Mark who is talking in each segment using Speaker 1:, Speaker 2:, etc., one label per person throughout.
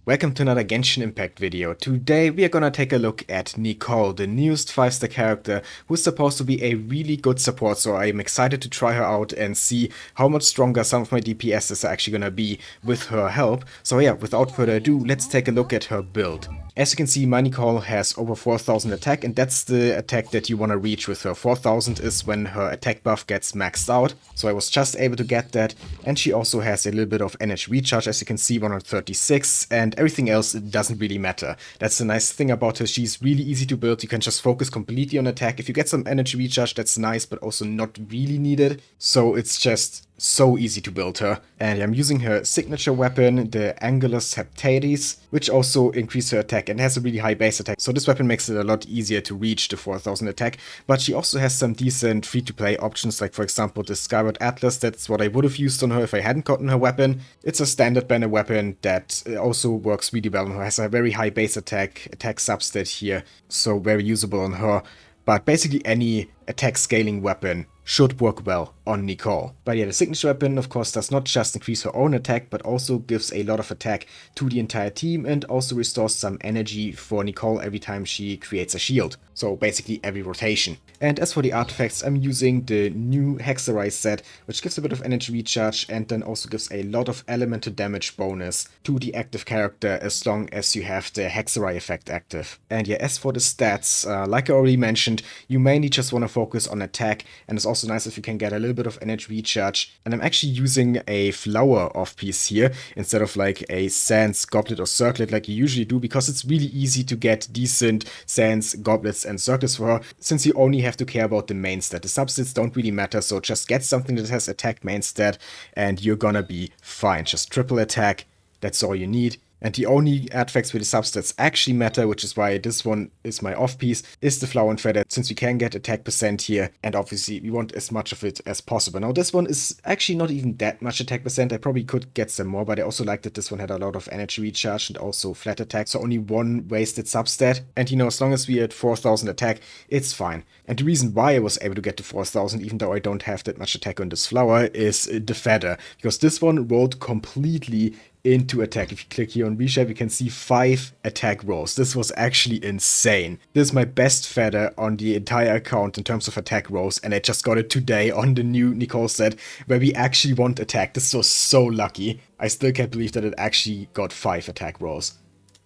Speaker 1: Welcome to another Genshin Impact video. Today we are gonna take a look at Nicole, the newest 5-star character who's supposed to be a really good support, so I'm excited to try her out and see how much stronger some of my DPSs are actually gonna be with her help. So yeah, without further ado, let's take a look at her build. As you can see, my Nicole has over 4000 attack, and that's the attack that you want to reach with her. 4000 is when her attack buff gets maxed out, so I was just able to get that. And she also has a little bit of energy recharge, as you can see, 136, and everything else doesn't really matter. That's the nice thing about her. She's really easy to build. You can just focus completely on attack. If you get some energy recharge, that's nice, but also not really needed. So it's just so easy to build her. And I'm using her signature weapon, the Angelus Heptates, which also increases her attack and has a really high base attack. So this weapon makes it a lot easier to reach the 4000 attack. But she also has some decent free-to-play options, like for example the Skyward Atlas. That's what I would have used on her if I hadn't gotten her weapon. It's a standard Bennett weapon that also works really well on her. Has a very high base attack substat here, so very usable on her. But basically any attack scaling weapon should work well on Nicole. But yeah, the signature weapon of course does not just increase her own attack, but also gives a lot of attack to the entire team and also restores some energy for Nicole every time she creates a shield. So basically every rotation. And as for the artifacts, I'm using the new Hexerai set, which gives a bit of energy recharge and then also gives a lot of elemental damage bonus to the active character as long as you have the Hexerai effect active. And yeah, as for the stats, like I already mentioned, you mainly just want to focus on attack, and it's also nice if you can get a little bit of energy recharge. And I'm actually using a flower off piece here instead of like a sans goblet or circlet like you usually do, because it's really easy to get decent sans goblets and circlets for her, since you only have to care about the main stat. The substats don't really matter, so just get something that has attack main stat and you're gonna be fine. Just triple attack, that's all you need. And the only artifacts with the substats actually matter, which is why this one is my off piece, is the flower and feather, since we can get attack percent here, and obviously we want as much of it as possible. Now this one is actually not even that much attack percent. I probably could get some more, but I also like that this one had a lot of energy recharge and also flat attack, so only one wasted substat. And you know, as long as we are at 4000 attack, it's fine. And the reason why I was able to get to 4000, even though I don't have that much attack on this flower, is the feather, because this one rolled completely into attack. If you click here on reshape, you can see 5 attack rolls. This was actually insane. This is my best feather on the entire account in terms of attack rolls, and I just got it today on the new Nicole set where we actually want attack. This was so lucky. I still can't believe that it actually got 5 attack rolls.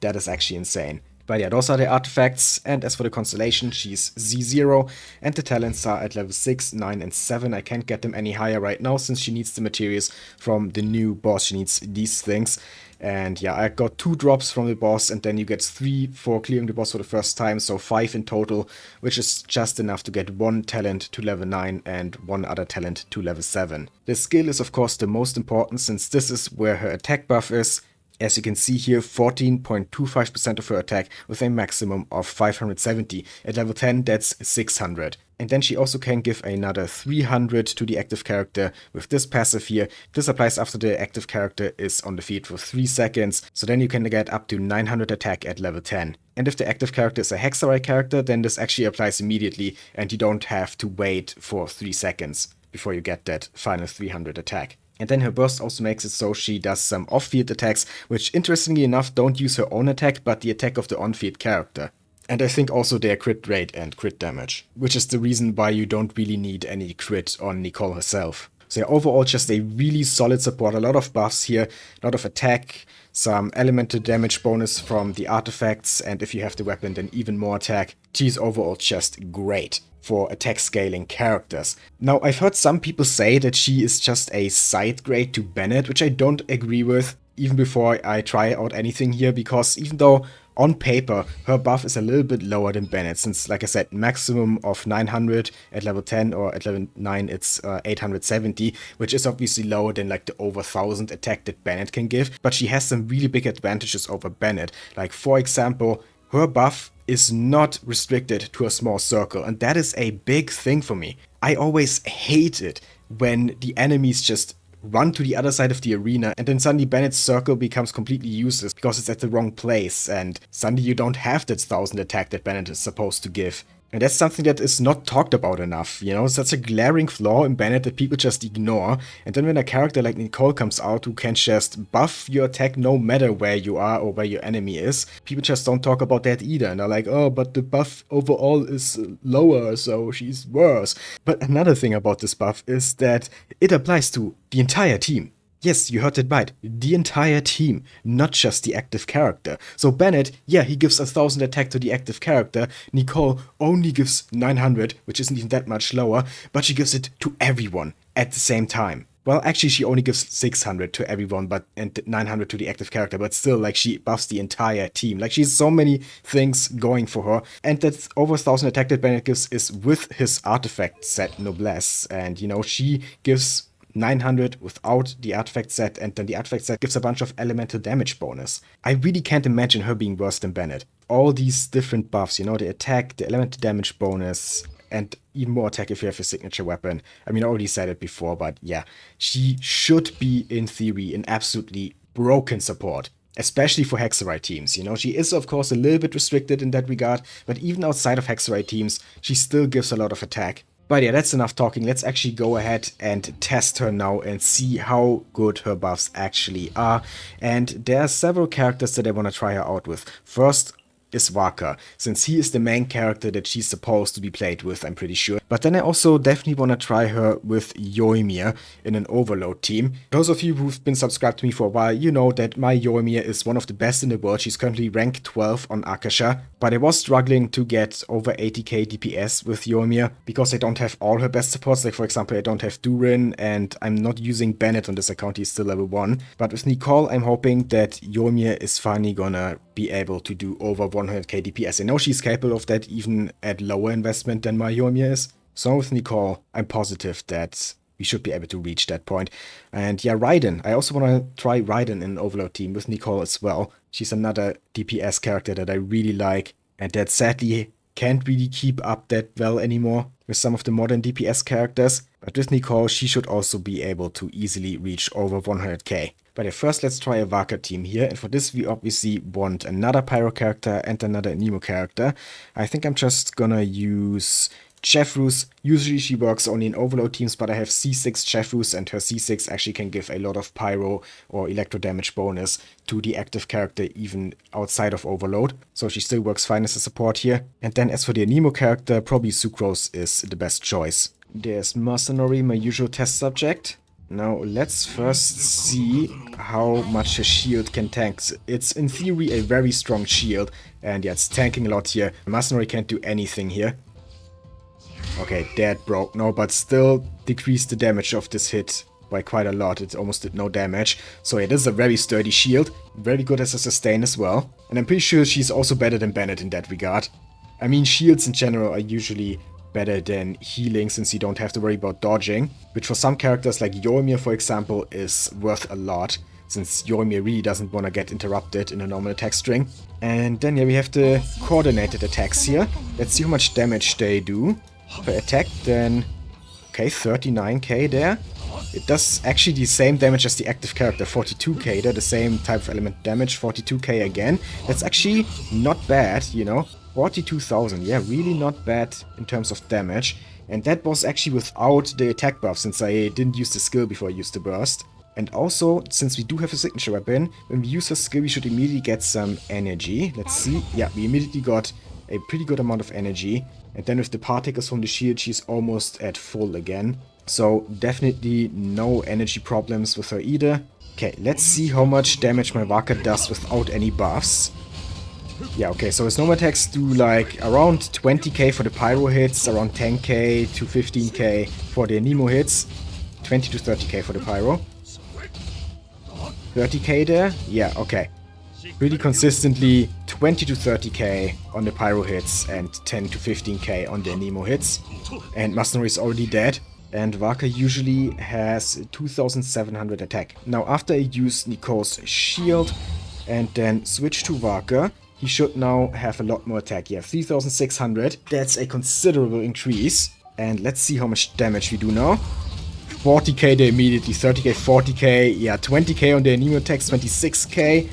Speaker 1: That is actually insane. But yeah, those are the artifacts, and as for the constellation, she's Z0, and the talents are at level 6, 9, and 7. I can't get them any higher right now since she needs the materials from the new boss. She needs these things. And yeah, I got 2 drops from the boss, and then you get 3 for clearing the boss for the first time, so 5 in total, which is just enough to get 1 talent to level 9 and 1 other talent to level 7. The skill is of course the most important, since this is where her attack buff is. As you can see here, 14.25% of her attack with a maximum of 570. At level 10, that's 600. And then she also can give another 300 to the active character with this passive here. This applies after the active character is on the field for 3 seconds, so then you can get up to 900 attack at level 10. And if the active character is a Hexerai character, then this actually applies immediately and you don't have to wait for 3 seconds before you get that final 300 attack. And then her burst also makes it so she does some off-field attacks, which interestingly enough don't use her own attack, but the attack of the on-field character. And I think also their crit rate and crit damage, which is the reason why you don't really need any crit on Nicole herself. So yeah, overall just a really solid support, a lot of buffs here, a lot of attack, some elemental damage bonus from the artifacts, and if you have the weapon then even more attack. She's overall just great for attack scaling characters. Now, I've heard some people say that she is just a side grade to Bennett, which I don't agree with, even before I try out anything here, because even though on paper her buff is a little bit lower than Bennett, since like I said, maximum of 900 at level 10, or at level 9 it's 870, which is obviously lower than like the over 1000 attack that Bennett can give, but she has some really big advantages over Bennett. Like for example, her buff is not restricted to a small circle, and that is a big thing for me. I always hate it when the enemies just run to the other side of the arena and then suddenly Bennett's circle becomes completely useless because it's at the wrong place, and suddenly you don't have that 1000 attack that Bennett is supposed to give. And that's something that is not talked about enough, you know, such a glaring flaw in Bennett that people just ignore. And then when a character like Nicole comes out who can just buff your attack no matter where you are or where your enemy is, people just don't talk about that either. And they're like, oh, but the buff overall is lower, so she's worse. But another thing about this buff is that it applies to the entire team. Yes, you heard it right. The entire team, not just the active character. So Bennett, yeah, he gives 1000 attack to the active character. Nicole only gives 900, which isn't even that much lower, but she gives it to everyone at the same time. Well, actually, she only gives 600 to everyone, and 900 to the active character, but still, like, she buffs the entire team. Like, she has so many things going for her. And that over 1000 attack that Bennett gives is with his artifact set, noblesse. And, you know, she gives 900 without the artifact set, and then the artifact set gives a bunch of elemental damage bonus. I really can't imagine her being worse than Bennett. All these different buffs, you know, the attack, the elemental damage bonus, and even more attack if you have a signature weapon. I mean, I already said it before, but yeah, she should be, in theory, an absolutely broken support. Especially for Hexerite teams, you know, she is of course a little bit restricted in that regard, but even outside of Hexerite teams, she still gives a lot of attack. But yeah, that's enough talking. Let's actually go ahead and test her now and see how good her buffs actually are. And there are several characters that I want to try her out with. First is Varka, since he is the main character that she's supposed to be played with, I'm pretty sure. But then I also definitely want to try her with Yoimiya in an Overload team. Those of you who've been subscribed to me for a while, you know that my Yoimiya is one of the best in the world. She's currently rank 12 on Akasha, but I was struggling to get over 80k DPS with Yoimiya because I don't have all her best supports. Like, for example, I don't have Durin, and I'm not using Bennett on this account. He's still level 1. But with Nicole, I'm hoping that Yoimiya is finally gonna be able to do over 100k DPS. I know she's capable of that even at lower investment than my Yoimiya is. So with Nicole, I'm positive that we should be able to reach that point. And yeah, Raiden. I also want to try Raiden in an Overload team with Nicole as well. She's another DPS character that I really like, and that sadly can't really keep up that well anymore with some of the modern DPS characters. But with Nicole, she should also be able to easily reach over 100k. But at first, let's try a Varka team here. And for this, we obviously want another Pyro character and another Nemo character. I think I'm just gonna use Chefrus. Usually she works only in Overload teams, but I have C6 Chefrus, and her C6 actually can give a lot of Pyro or Electro damage bonus to the active character even outside of Overload. So she still works fine as a support here. And then as for the Nemo character, probably Sucrose is the best choice. There's Mercenary, my usual test subject. Now let's first see how much her shield can tank. It's in theory a very strong shield, and yeah, it's tanking a lot here. Mercenary can't do anything here. Okay, that broke. No, but still decreased the damage of this hit by quite a lot. It almost did no damage. So yeah, this is a very sturdy shield. Very good as a sustain as well. And I'm pretty sure she's also better than Bennett in that regard. I mean, shields in general are usually better than healing, since you don't have to worry about dodging, which for some characters like Yoimiya, for example, is worth a lot, since Yoimiya really doesn't want to get interrupted in a normal attack string. And then yeah, we have the coordinated attacks here. Let's see how much damage they do per attack. Then okay, 39k there. It does actually the same damage as the active character, 42k there, the same type of element damage, 42k again. That's actually not bad, you know. 42,000, yeah, really not bad in terms of damage. And that was actually without the attack buff, since I didn't use the skill before I used the burst. And also, since we do have a signature weapon, when we use a skill, we should immediately get some energy. Let's see. Yeah, we immediately got a pretty good amount of energy. And then with the particles from the shield, she's almost at full again. So definitely no energy problems with her either. Okay, let's see how much damage my Varka does without any buffs. Yeah, okay, so his normal attacks do like around 20k for the pyro hits, around 10k to 15k for the Nemo hits, 20 to 30k for the pyro. 30k there? Yeah, okay. Really consistently 20 to 30k on the pyro hits and 10 to 15k on the Nemo hits. And Mercenary is already dead. And Varka usually has 2700 attack. Now after I use Nicole's shield and then switch to Varka, he should now have a lot more attack. Yeah, 3600. That's a considerable increase. And let's see how much damage we do now. 40k there immediately, 30k, 40k, yeah, 20k on the Nemo attacks, 26k,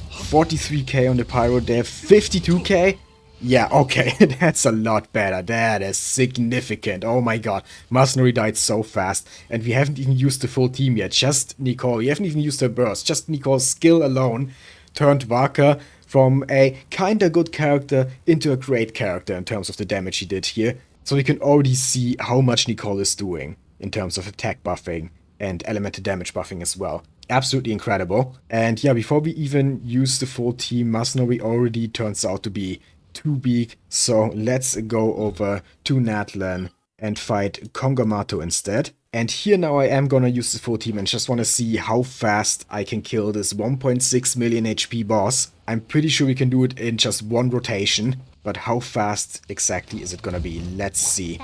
Speaker 1: 43k on the Pyro there, 52k. Yeah, okay, that's a lot better. That is significant. Oh my god. Mercenary died so fast. And we haven't even used the full team yet. Just Nicole. We haven't even used her burst. Just Nicole's skill alone turned Varka from a kinda good character into a great character in terms of the damage he did here. So we can already see how much Nicole is doing in terms of attack buffing and elemental damage buffing as well. Absolutely incredible. And yeah, before we even use the full team, Mercenary already turns out to be too big. So let's go over to Natlan and fight Kongamato instead. And here now I am gonna use the full team and just wanna see how fast I can kill this 1.6 million HP boss. I'm pretty sure we can do it in just one rotation, but how fast exactly is it gonna be? Let's see.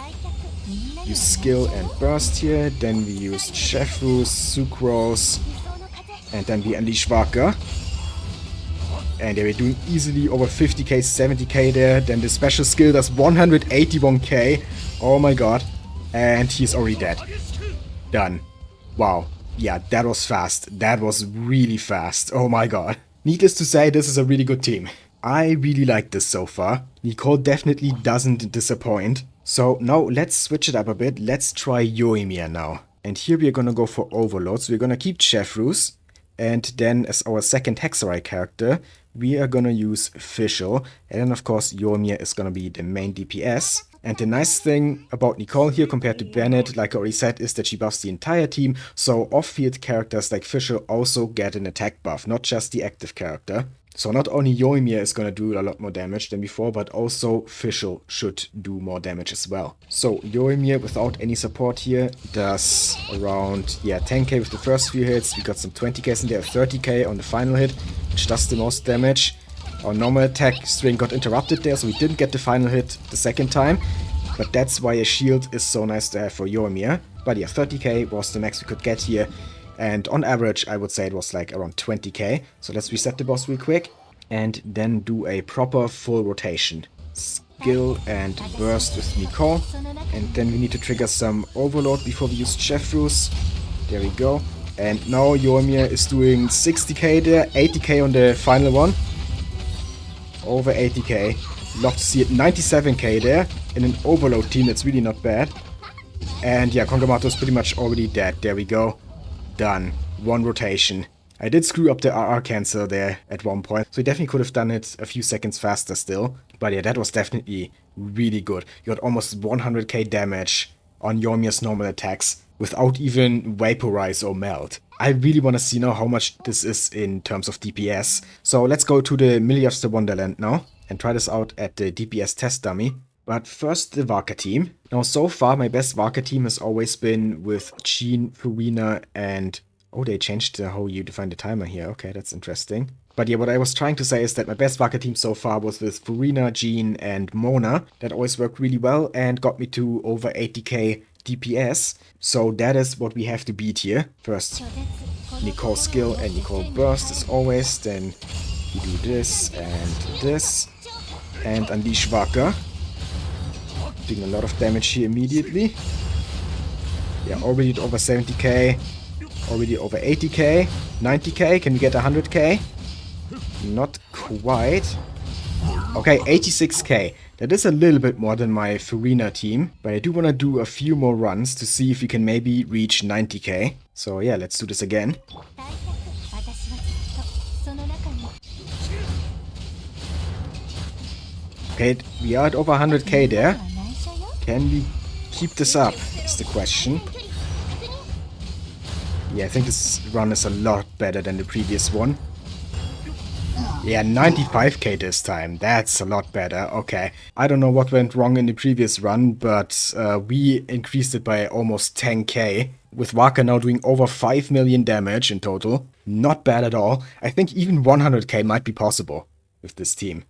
Speaker 1: Use skill and burst here, then we use Chefrus, Sucrose, and then we unleash Varka. And yeah, we're doing easily over 50k, 70k there. Then the special skill does 181k. Oh my god. And he's already dead. Done. Wow. Yeah, that was fast. That was really fast. Oh my god. Needless to say, this is a really good team. I really like this so far. Nicole definitely doesn't disappoint. So now let's switch it up a bit. Let's try Yoimiya now. And here we're gonna go for Overload. So we're gonna keep Chefrus. And then as our second Hexerite character, we are gonna use Fischl. And then of course Yoimiya is gonna be the main DPS. And the nice thing about Nicole here compared to Bennett, like I already said, is that she buffs the entire team. So off-field characters like Fischl also get an attack buff, not just the active character. So not only Yoimiya is gonna do a lot more damage than before, but also Fischl should do more damage as well. So Yoimiya without any support here does around 10k with the first few hits. We got some 20ks in there, 30k on the final hit, which does the most damage. Our normal attack string got interrupted there, so we didn't get the final hit the second time. But that's why a shield is so nice to have for Yoimiya. But yeah, 30k was the max we could get here. And on average, I would say it was like around 20k. So let's reset the boss real quick. And then do a proper full rotation. Skill and burst with Nicole. And then we need to trigger some overload before we use Chefrus. There we go. And now Yoimiya is doing 60k there, 80k on the final one. Over 80k. Love to see it, 97k there. In an overload team, that's really not bad. And yeah, Kongamato is pretty much already dead. There we go. Done. One rotation. I did screw up the RR cancel there at one point, so we definitely could have done it a few seconds faster still. But yeah, that was definitely really good. You got almost 100k damage on Yoimiya's normal attacks without even vaporize or melt. I really want to see now how much this is in terms of DPS. So let's go to the Millie of the Wonderland now and try this out at the DPS test dummy. But first, the Varka team. Now, so far, my best Varka team has always been with Jean, Furina, and... Oh, they changed how you define the timer here. Okay, that's interesting. But yeah, what I was trying to say is that my best Varka team so far was with Furina, Jean, and Mona. That always worked really well and got me to over 80k DPS. So that is what we have to beat here. First, Nicole skill and Nicole burst as always. Then we do this and unleash Varka. Doing a lot of damage here immediately. Yeah, already over 70k. Already over 80k. 90k. Can we get 100k? Not quite. Okay, 86k. That is a little bit more than my Furina team. But I do want to do a few more runs to see if we can maybe reach 90k. So yeah, let's do this again. Okay, we are at over 100k there. Can we keep this up, is the question. Yeah, I think this run is a lot better than the previous one. Yeah, 95k this time. That's a lot better. Okay. I don't know what went wrong in the previous run, but we increased it by almost 10k. With Varka now doing over 5 million damage in total. Not bad at all. I think even 100k might be possible with this team.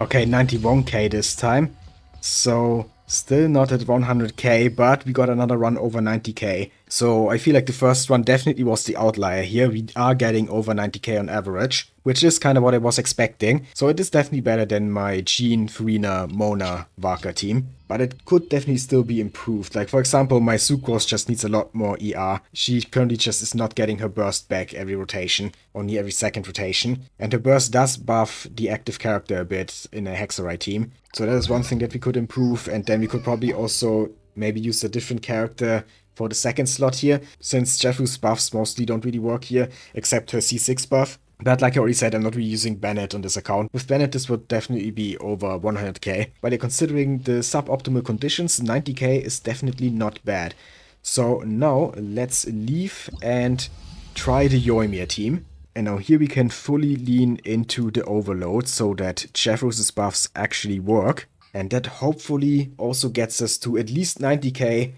Speaker 1: Okay, 91k this time. So, still not at 100k, but we got another run over 90k. So I feel like the first one definitely was the outlier here. We are getting over 90k on average, which is kind of what I was expecting. So it is definitely better than my Jean, Farina, Mona, Varka team. But it could definitely still be improved. Like, for example, my Sucrose just needs a lot more ER. She currently just is not getting her burst back every rotation, only every second rotation. And her burst does buff the active character a bit in a Hexarai team. So that is one thing that we could improve. And then we could probably also maybe use a different character for the second slot here, since Jeffrew's buffs mostly don't really work here, except her C6 buff. But like I already said, I'm not really using Bennett on this account. With Bennett, this would definitely be over 100k. But considering the suboptimal conditions, 90k is definitely not bad. So now let's leave and try the Yoimiya team. And now here we can fully lean into the overload so that Jeffrew's buffs actually work. And that hopefully also gets us to at least 90k,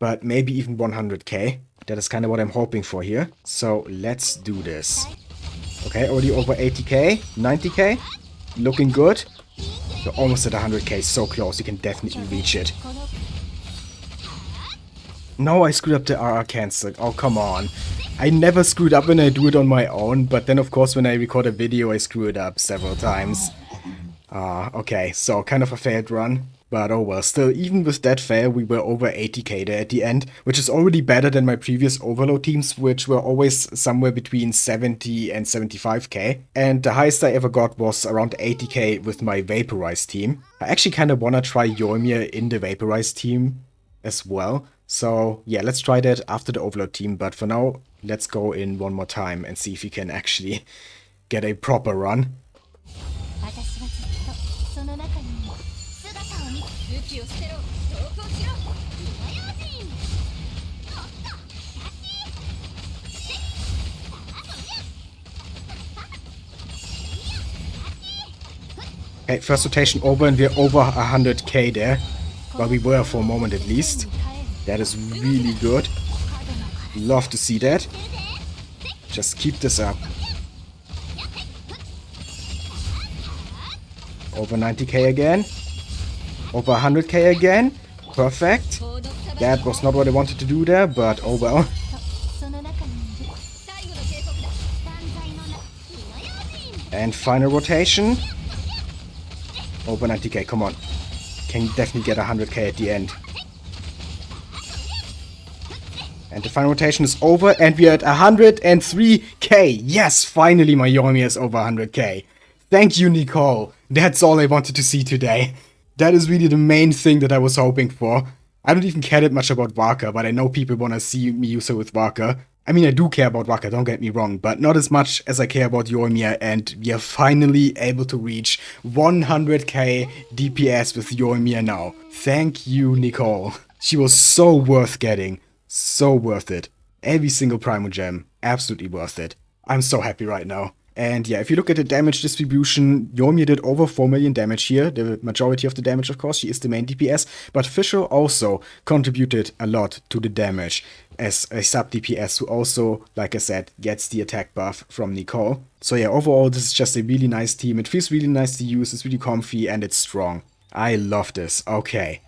Speaker 1: but maybe even 100k. That is kind of what I'm hoping for here. So let's do this. Okay, already over 80k, 90k, looking good. We're almost at 100k, so close, you can definitely reach it. No, I screwed up the RR cancel. Oh, come on. I never screwed up when I do it on my own, but then of course when I record a video I screw it up several times. Okay, so kind of a failed run. But oh well, still, even with that fail, we were over 80k there at the end, which is already better than my previous overload teams, which were always somewhere between 70 and 75k. And the highest I ever got was around 80k with my Vaporized team. I actually kind of want to try Yoimiya in the Vaporized team as well. So yeah, let's try that after the overload team, but for now, let's go in one more time and see if we can actually get a proper run. Okay, first rotation over and we're over 100k there. Well, we were for a moment at least. That is really good. Love to see that. Just keep this up. Over 90k again. Over 100k again. Perfect. That was not what I wanted to do there, but oh well. And final rotation. Over 90k, come on. Can definitely get 100k at the end. And the final rotation is over and we are at 103k. Yes, finally my Yoimiya is over 100k. Thank you, Nicole. That's all I wanted to see today. That is really the main thing that I was hoping for. I don't even care that much about Varka, but I know people want to see me use her with Varka. I mean, I do care about Varka, don't get me wrong, but not as much as I care about Yoimiya, and we are finally able to reach 100k DPS with Yoimiya now. Thank you, Nicole. She was so worth getting. So worth it. Every single Primo Gem. Absolutely worth it. I'm so happy right now. And yeah, if you look at the damage distribution, Yoimiya did over 4 million damage here. The majority of the damage, of course, she is the main DPS. But Fisher also contributed a lot to the damage as a sub DPS who also, like I said, gets the attack buff from Nicole. So yeah, overall, this is just a really nice team. It feels really nice to use, it's really comfy, and it's strong. I love this. Okay,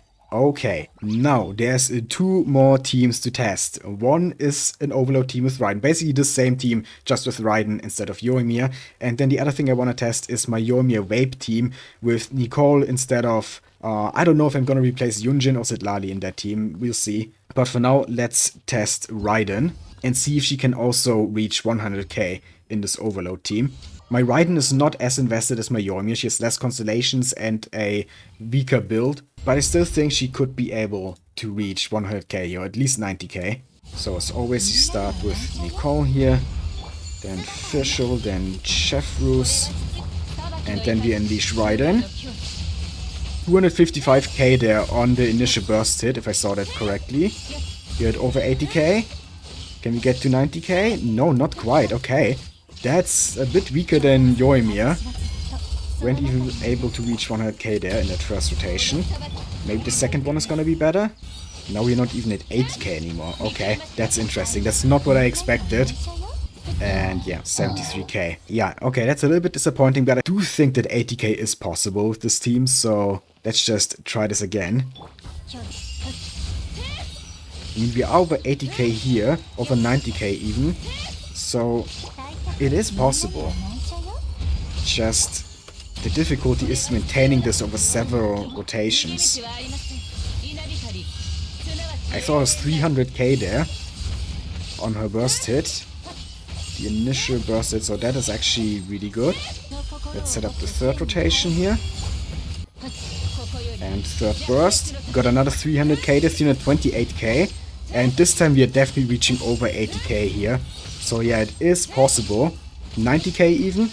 Speaker 1: now there's 2 more teams to test. One is an overload team with Raiden, basically the same team, just with Raiden instead of Yoimiya. And then the other thing I want to test is my Yoimiya Vape team with Nicole instead of, I don't know if I'm going to replace Yunjin or Zitlali in that team, we'll see. But for now, let's test Raiden and see if she can also reach 100k in this overload team. My Raiden is not as invested as my Yoimiya, she has less constellations and a weaker build, but I still think she could be able to reach 100k or at least 90k. So as always, you start with Nicole here, then Fischl, then Chefrus, and then we unleash Raiden. 255k there on the initial burst hit, if I saw that correctly. You're at over 80k. Can we get to 90k? No, not quite, okay. That's a bit weaker than Yoimiya. Weren't even able to reach 100k there in that first rotation. Maybe the second one is gonna be better? Now we're not even at 80k anymore. Okay, that's interesting. That's not what I expected. And yeah, 73k. Yeah, okay, that's a little bit disappointing, but I do think that 80k is possible with this team, so let's just try this again. I mean, we are over 80k here, over 90k even, so it is possible. Just the difficulty is maintaining this over several rotations. I thought it was 300k there on her burst hit. The initial burst hit, so that is actually really good. Let's set up the third rotation here. And third burst. Got another 300k to 328k. And this time we are definitely reaching over 80k here. So yeah, it is possible. 90k even.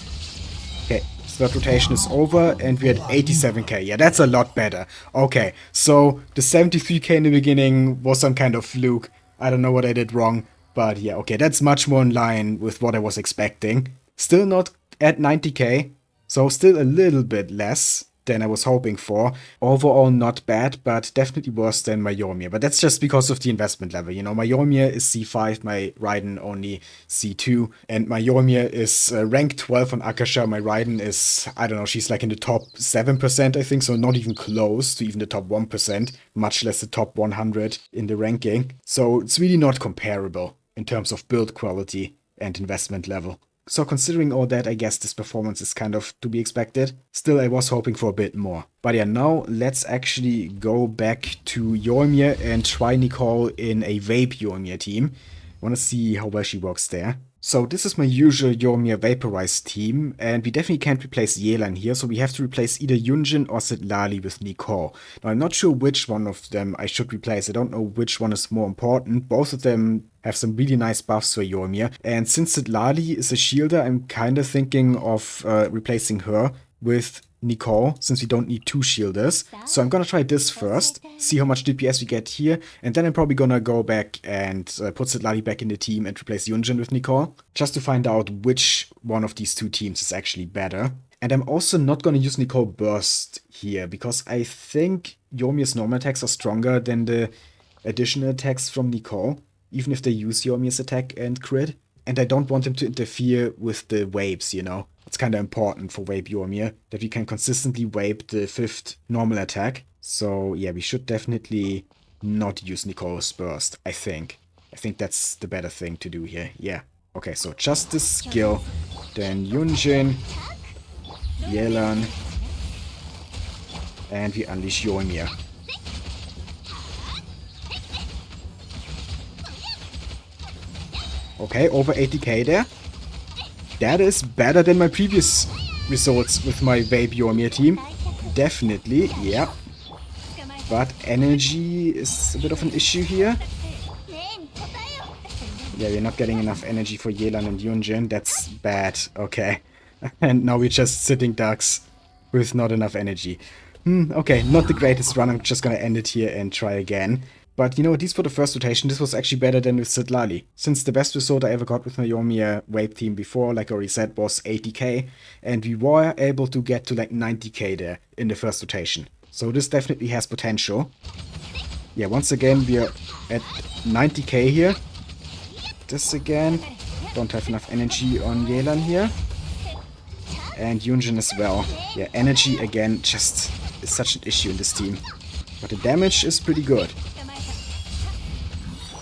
Speaker 1: Okay, third rotation is over and we're at 87k. Yeah, that's a lot better. Okay, so the 73k in the beginning was some kind of fluke. I don't know what I did wrong. But yeah, okay, that's much more in line with what I was expecting. Still not at 90k. So still a little bit less than I was hoping for. Overall not bad, but definitely worse than my Yoimiya. But that's just because of the investment level. You know, my Yoimiya is C5, my Raiden only C2. And my Yoimiya is rank 12 on Akasha. My Raiden is, I don't know, she's like in the top 7%, I think. So not even close to even the top 1%. Much less the top 100 in the ranking. So it's really not comparable in terms of build quality and investment level. So considering all that, I guess this performance is kind of to be expected. Still, I was hoping for a bit more. But yeah, now let's actually go back to Yoimiya and try Nicole in a Vape Yoimiya team. I want to see how well she works there. So this is my usual Yoimiya Vaporize team, and we definitely can't replace Yelan here, so we have to replace either Yunjin or Sitlali with Nicole. Now I'm not sure which one of them I should replace, I don't know which one is more important. Both of them have some really nice buffs for Yoimiya, and since Sitlali is a shielder, I'm kinda thinking of replacing her with Nicole, since we don't need two shielders. So I'm gonna try this first, see how much DPS we get here, and then I'm probably gonna go back and put Sitlali back in the team and replace Yunjin with Nicole, just to find out which one of these two teams is actually better. And I'm also not gonna use Nicole Burst here, because I think Yoimiya's normal attacks are stronger than the additional attacks from Nicole, even if they use Yoimiya's attack and crit. And I don't want him to interfere with the vapes, you know. It's kind of important for Vape Yoimiya that we can consistently vape the 5th normal attack. So yeah, we should definitely not use Nicole's burst, I think. I think that's the better thing to do here, yeah. Okay, so just this skill, then Yunjin, Yelan, and we unleash Yoimiya. Okay, over 80k there. That is better than my previous results with my Vape Yoimiya team. Definitely, yeah. But energy is a bit of an issue here. Yeah, we're not getting enough energy for Yelan and Yunjin. That's bad. Okay. And now we're just sitting ducks with not enough energy. Okay, not the greatest run. I'm just gonna end it here and try again. But you know, at least for the first rotation, this was actually better than with Sitlali. Since the best result I ever got with my Yoimiya Vape team before, like I already said, was 80k. And we were able to get to like 90k there in the first rotation. So this definitely has potential. Yeah, once again, we are at 90k here. This again. Don't have enough energy on Yelan here. And Yunjin as well. Yeah, energy again just is such an issue in this team. But the damage is pretty good.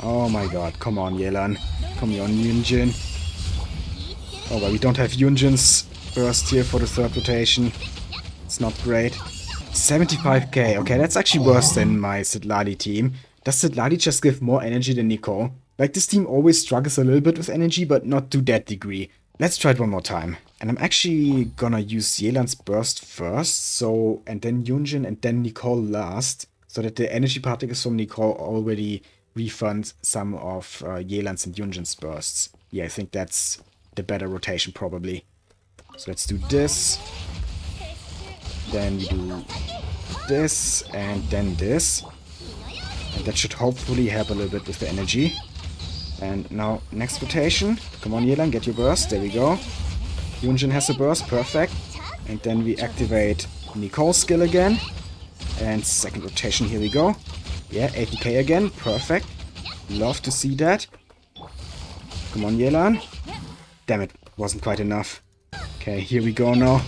Speaker 1: Oh my god, come on Yelan. Come on Yunjin. Oh, but we don't have Yunjin's burst here for the third rotation. It's not great. 75k, okay, that's actually worse than my Sitlali team. Does Sitlali just give more energy than Nicole? Like, this team always struggles a little bit with energy, but not to that degree. Let's try it one more time. And I'm actually gonna use Yelan's burst first, so, and then Yunjin and then Nicole last, so that the energy particles from Nicole already refund some of Yelan's and Yunjin's bursts. Yeah, I think that's the better rotation probably. So let's do this. Then we do this, and then this. And that should hopefully help a little bit with the energy. And now, next rotation. Come on, Yelan, get your burst. There we go. Yunjin has a burst, perfect. And then we activate Nicole's skill again. And second rotation, here we go. Yeah, 80k again, perfect. Love to see that. Come on, Yelan. Damn it, wasn't quite enough. Okay, here we go now.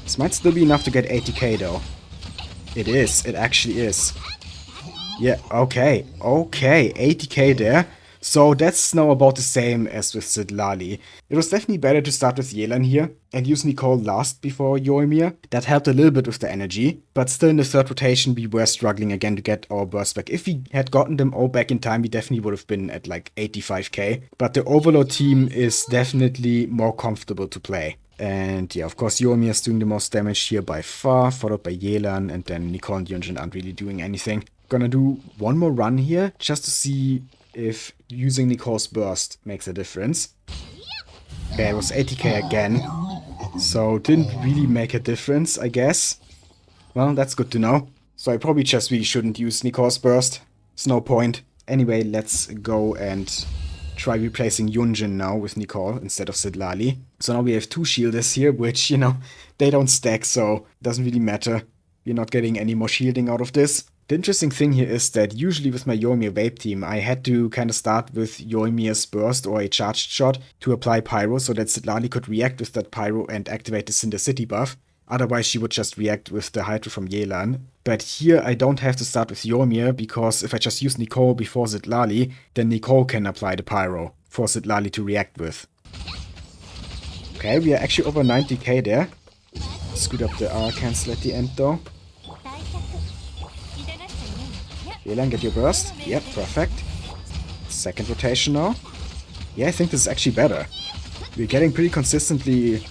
Speaker 1: This might still be enough to get 80k though. It is, it actually is. Yeah, okay, 80k there. So that's now about the same as with Sidlali. It was definitely better to start with Yelan here and use Nicole last before Yoimiya. That helped a little bit with the energy, but still in the third rotation we were struggling again to get our bursts back. If we had gotten them all back in time, we definitely would have been at like 85k. But the Overlord team is definitely more comfortable to play. And yeah, of course, Yoimiya is doing the most damage here by far, followed by Yelan, and then Nicole and Yunjin aren't really doing anything. Gonna do one more run here, just to see if using Nicole's burst makes a difference. Okay, it was ATK again, so didn't really make a difference, I guess. Well, that's good to know. So I probably just really shouldn't use Nicole's burst. There's no point. Anyway, let's go and try replacing Yunjin now with Nicole instead of Sidlali. So now we have two shielders here, which, you know, they don't stack, so it doesn't really matter. We're not getting any more shielding out of this. The interesting thing here is that usually with my Yoimiya Vape team, I had to kind of start with Yoimiya's burst or a charged shot to apply Pyro so that Sidlali could react with that Pyro and activate the Cinder City buff. Otherwise, she would just react with the Hydro from Yelan. But here, I don't have to start with Yoimiya, because if I just use Nicole before Sidlali, then Nicole can apply the Pyro for Sidlali to react with. Okay, we are actually over 90k there. Scoot up the R cancel at the end though. Yelan, get your burst. Yep, perfect. Second rotation now. Yeah, I think this is actually better. We're getting pretty consistently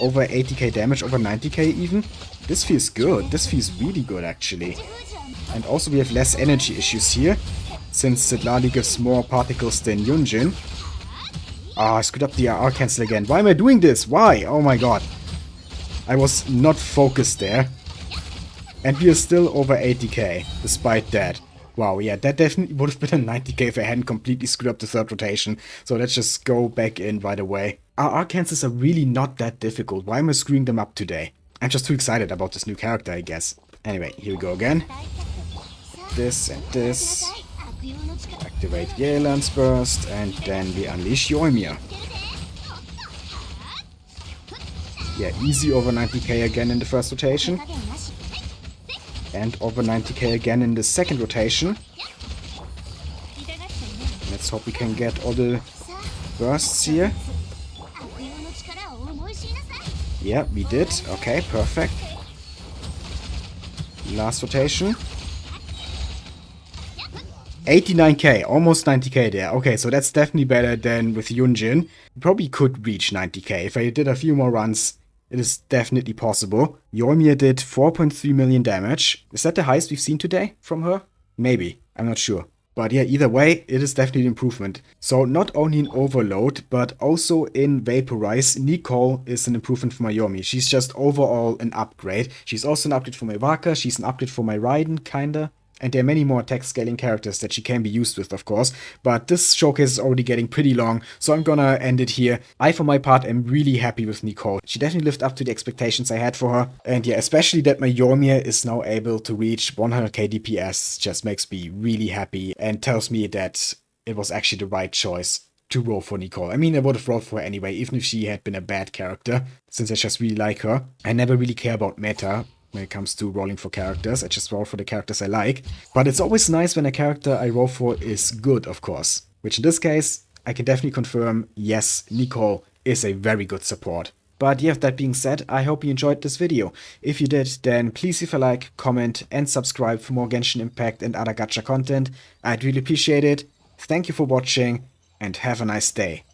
Speaker 1: over 80k damage, over 90k even. This feels good. This feels really good, actually. And also we have less energy issues here, since Sidlali gives more particles than Yunjin. Ah, I screwed up the R cancel again. Why am I doing this? Why? Oh my god. I was not focused there. And we are still over 80k, despite that. Wow, yeah, that definitely would have been a 90k if I hadn't completely screwed up the third rotation. So let's just go back in right away. Our R cancels are really not that difficult. Why am I screwing them up today? I'm just too excited about this new character, I guess. Anyway, here we go again. This and this. Activate Yelan's burst, and then we unleash Yoimiya. Yeah, easy over 90k again in the first rotation. And over 90k again in the second rotation. Let's hope we can get all the bursts here. Yeah, we did. Okay, perfect. Last rotation. 89k, almost 90k there. Okay, so that's definitely better than with Yunjin. We probably could reach 90k. If I did a few more runs, it is definitely possible. Yoimiya did 4.3 million damage. Is that the highest we've seen today from her? Maybe. I'm not sure. But yeah, either way, it is definitely an improvement. So not only in Overload, but also in Vaporize, Nicole is an improvement for my Yoimiya. She's just overall an upgrade. She's also an upgrade for my Varka. She's an upgrade for my Raiden, kinda. And there are many more attack scaling characters that she can be used with, of course. But this showcase is already getting pretty long, so I'm gonna end it here. I, for my part, am really happy with Nicole. She definitely lived up to the expectations I had for her. And yeah, especially that my Yoimiya is now able to reach 100k DPS just makes me really happy and tells me that it was actually the right choice to roll for Nicole. I mean, I would have rolled for her anyway, even if she had been a bad character, since I just really like her. I never really care about meta when it comes to rolling for characters. I just roll for the characters I like. But it's always nice when a character I roll for is good, of course. Which in this case, I can definitely confirm, yes, Nicole is a very good support. But yeah, with that being said, I hope you enjoyed this video. If you did, then please leave a like, comment, and subscribe for more Genshin Impact and other gacha content. I'd really appreciate it. Thank you for watching, and have a nice day.